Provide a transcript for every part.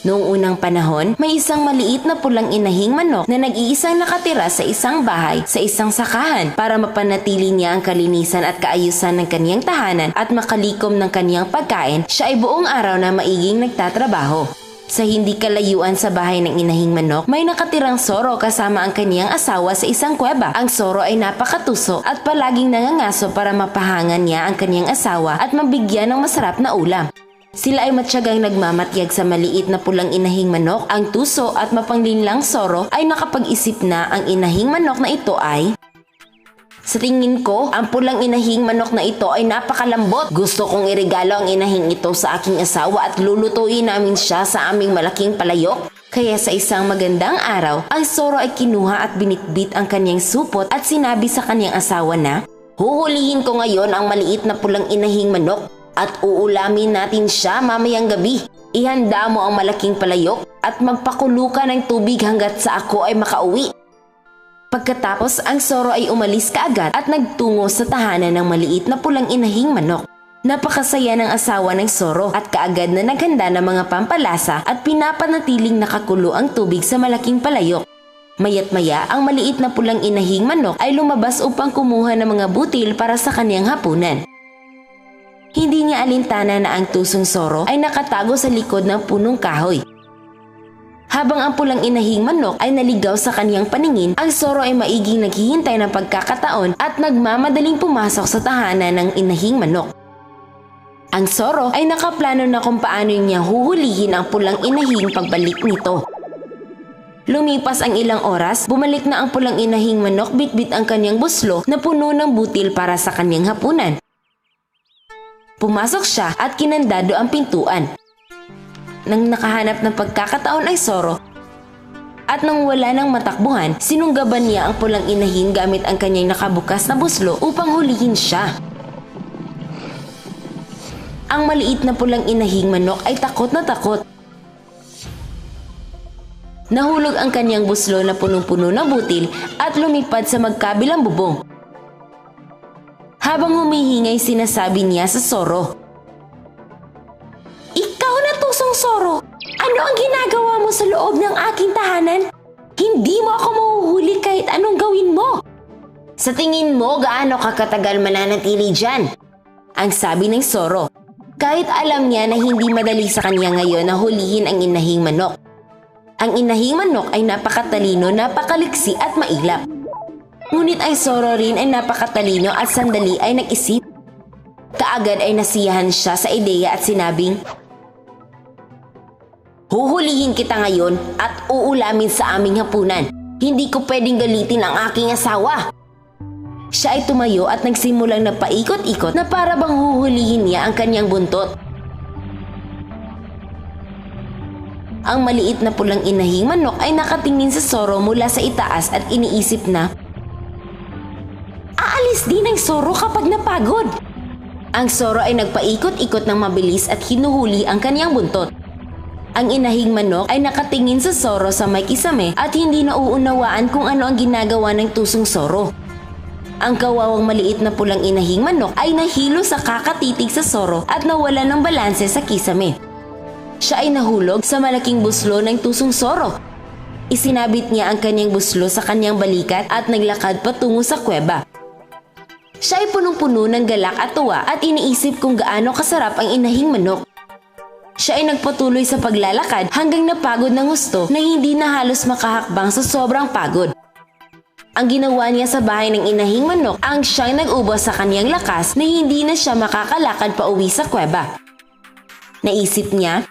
Noong unang panahon, may isang maliit na pulang inahing manok na nag-iisang nakatira sa isang bahay sa isang sakahan para mapanatili niya ang kalinisan at kaayusan ng kaniyang tahanan at makalikom ng kaniyang pagkain. Siya ay buong araw na maiging nagtatrabaho. Sa hindi kalayuan sa bahay ng inahing manok, may nakatirang soro kasama ang kaniyang asawa sa isang kuweba. Ang soro ay napakatuso at palaging nangangaso para mapahangan niya ang kaniyang asawa at mabigyan ng masarap na ulam. Sila ay matyagang nagmamatyag sa maliit na pulang inahing manok. Ang tuso at mapanglinlang soro ay nakapag-isip na ang inahing manok na ito ay, sa tingin ko, ang pulang inahing manok na ito ay napakalambot. Gusto kong iregalo ang inahing ito sa aking asawa at lulutuin namin siya sa aming malaking palayok. Kaya sa isang magandang araw, ang soro ay kinuha at binitbit ang kanyang supot at sinabi sa kanyang asawa na, "Huhulihin ko ngayon ang maliit na pulang inahing manok at uulamin natin siya mamayang gabi. Ihanda mo ang malaking palayok at magpakulo ka ng tubig hanggat sa ako ay makauwi." Pagkatapos, ang soro ay umalis kaagad at nagtungo sa tahanan ng maliit na pulang inahing manok. Napakasaya ng asawa ng soro at kaagad na naghanda ng mga pampalasa at pinapanatiling nakakulo ang tubig sa malaking palayok. Mayat maya, ang maliit na pulang inahing manok ay lumabas upang kumuha ng mga butil para sa kaniyang hapunan. Hindi niya alintana na ang tusong soro ay nakatago sa likod ng punong kahoy. Habang ang pulang inahing manok ay naligaw sa kaniyang paningin, ang soro ay maiging naghihintay ng pagkakataon at nagmamadaling pumasok sa tahanan ng inahing manok. Ang soro ay nakaplano na kung paano niya huhulihin ang pulang inahing pagbalik nito. Lumipas ang ilang oras, bumalik na ang pulang inahing manok bitbit ang kaniyang buslo na puno ng butil para sa kaniyang hapunan. Pumasok siya at kinandado ang pintuan. Nang nakahanap ng pagkakataon ay soro at nang wala ng matakbuhan, sinunggaban niya ang pulang inahing gamit ang kanyang nakabukas na buslo upang hulihin siya. Ang maliit na pulang inahing manok ay takot na takot. Nahulog ang kanyang buslo na punong-puno ng butil at lumipad sa magkabilang bubong. Habang humihingay, sinasabi niya sa soro, "Ikaw na tusong soro! Ano ang ginagawa mo sa loob ng aking tahanan? Hindi mo ako mahuhuli kahit anong gawin mo!" "Sa tingin mo, gaano ka katagal mananatili dyan?" ang sabi ng soro. Kahit alam niya na hindi madali sa kanya ngayon na hulihin ang inahing manok. Ang inahing manok ay napakatalino, napakaliksi at mailap. Ngunit ang soro rin ay napakatalino at sandali ay nag-isip. Kaagad ay nasiyahan siya sa ideya at sinabing, "Huhulihin kita ngayon at uulamin sa aming hapunan. Hindi ko pwedeng galitin ang aking asawa." Siya ay tumayo at nagsimulang napaikot-ikot na para bang huhulihin niya ang kanyang buntot. Ang maliit na pulang inahing manok ay nakatingin sa soro mula sa itaas at iniisip na, aalis din ang soro kapag napagod. Ang soro ay nagpaikot-ikot ng mabilis at hinuhuli ang kanyang buntot. Ang inahing manok ay nakatingin sa soro sa may kisame at hindi nauunawaan kung ano ang ginagawa ng tusong soro. Ang kawawang maliit na pulang inahing manok ay nahilo sa kakatitig sa soro at nawala ng balanse sa kisame. Siya ay nahulog sa malaking buslo ng tusong soro. Isinabit niya ang kanyang buslo sa kanyang balikat at naglakad patungo sa kuweba. Siya ay punong-puno ng galak at tuwa at iniisip kung gaano kasarap ang inahing manok. Siya ay nagpatuloy sa paglalakad hanggang napagod ng husto na hindi na halos makahakbang sa sobrang pagod. Ang ginawa niya sa bahay ng inahing manok ang siyang nag-ubos sa kanyang lakas na hindi na siya makakalakad pa uwi sa kuweba. Naisip niya,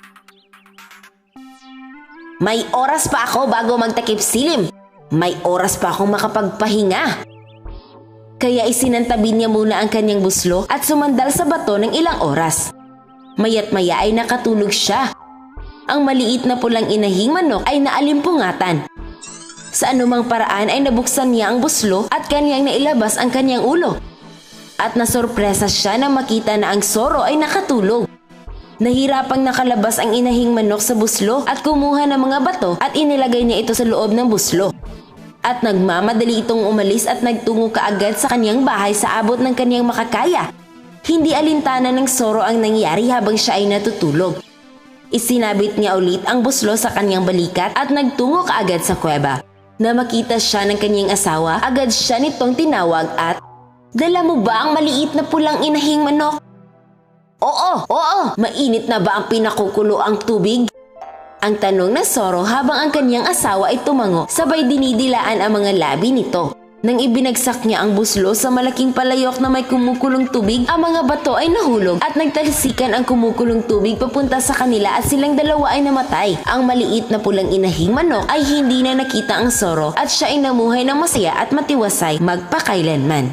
may oras pa ako bago magtakip silim. May oras pa akong makapagpahinga. Kaya isinantabi niya muna ang kanyang buslo at sumandal sa bato ng ilang oras. Mayat maya ay nakatulog siya. Ang maliit na pulang inahing manok ay naalimpungatan. Sa anumang paraan ay nabuksan niya ang buslo at kanyang nailabas ang kanyang ulo. At nasorpresa siya na makita na ang soro ay nakatulog. Nahirapang nakalabas ang inahing manok sa buslo at kumuha ng mga bato at inilagay niya ito sa loob ng buslo. At nagmamadali itong umalis at nagtungo kaagad sa kanyang bahay sa abot ng kanyang makakaya. Hindi alintana ng Zoro ang nangyari habang siya ay natutulog. Isinabit niya ulit ang buslo sa kanyang balikat at nagtungo kaagad sa kuweba. Na makita siya ng kanyang asawa, agad siya nitong tinawag at, "Dala mo ba ang maliit na pulang inahing manok?" Oo. Mainit na ba ang pinakukulo ang tubig?" Ang tanong ng Zoro habang ang kanyang asawa ay tumango, sabay dinidilaan ang mga labi nito. Nang ibinagsak niya ang buslo sa malaking palayok na may kumukulong tubig, ang mga bato ay nahulog at nagtalsikan ang kumukulong tubig papunta sa kanila at silang dalawa ay namatay. Ang maliit na pulang inahing manok ay hindi na nakita ang Zoro at siya ay namuhay ng masaya at matiwasay magpakailanman.